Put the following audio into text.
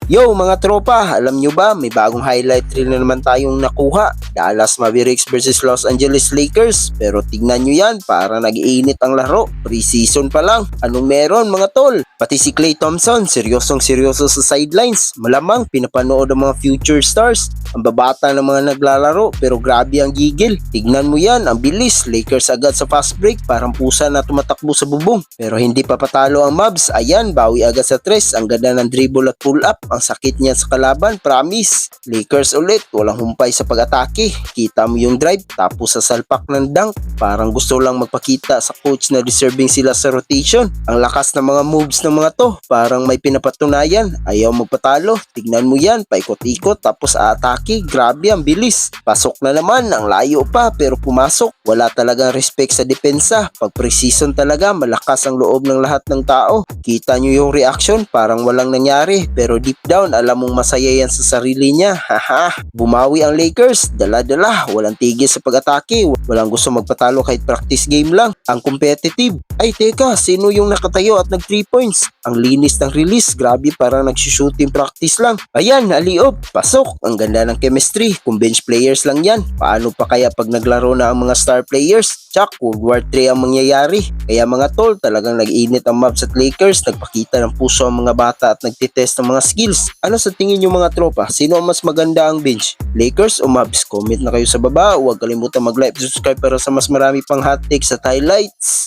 Yo mga tropa, alam nyo ba may bagong highlight reel na naman tayong nakuha. Dallas Mavericks versus Los Angeles Lakers. Pero tignan nyo yan, para nag-iinit ang laro. Pre-season pa lang. Anong meron mga tol? Pati si Klay Thompson, seryosong seryoso sa sidelines. Malamang pinapanood ang mga future stars. Ang babata ng mga naglalaro pero grabe ang gigil. Tignan mo yan, ang bilis. Lakers agad sa fast break, parang pusa na tumatakbo sa bubong. Pero hindi pa patalo ang Mavs. Ayan, bawi agad sa tres. Ang ganda ng dribble at pull up. Ang sakit niya sa kalaban, promise. Lakers ulit, walang humpay sa pag-atake. Kita mo yung drive, tapos sa salpak ng dunk. Parang gusto lang magpakita sa coach na deserving sila sa rotation. Ang lakas ng mga moves ng mga to, parang may pinapatunayan. Ayaw magpatalo. Tignan mo yan, paikot-ikot tapos atake. Grabe ang bilis. Pasok na naman, ang layo pa pero pumasok. Wala talagang respect sa depensa. Pag pre-season talaga, malakas ang loob ng lahat ng tao. Kita nyo yung reaction, parang walang nangyari. Pero deep down, alam mong masaya yan sa sarili niya. Haha. Bumawi ang Lakers. Dala-dala. Walang tigil sa pag-atake. Walang gusto magpatalo kahit practice game lang. Ang competitive. Ay teka, sino yung nakatayo at nag 3 points? Ang linis ng release. Grabe, parang nagsushooting practice lang. Ayan, aliop. Pasok. Ang ganda ng chemistry. Kung bench players lang yan, paano pa kaya pag naglaro na ang mga star players? Tsak, World War 3 ang mangyayari. Kaya mga tol, talagang nag-init ang Mavs at Lakers. Nagpakita ng puso ang mga bata at nagtitest ng mga skills. Ano sa tingin nyo mga tropa? Sino ang mas maganda ang bench? Lakers o Mavs? Comment na kayo sa baba. Huwag kalimutan mag-like at subscribe para sa mas marami pang hot takes at highlights.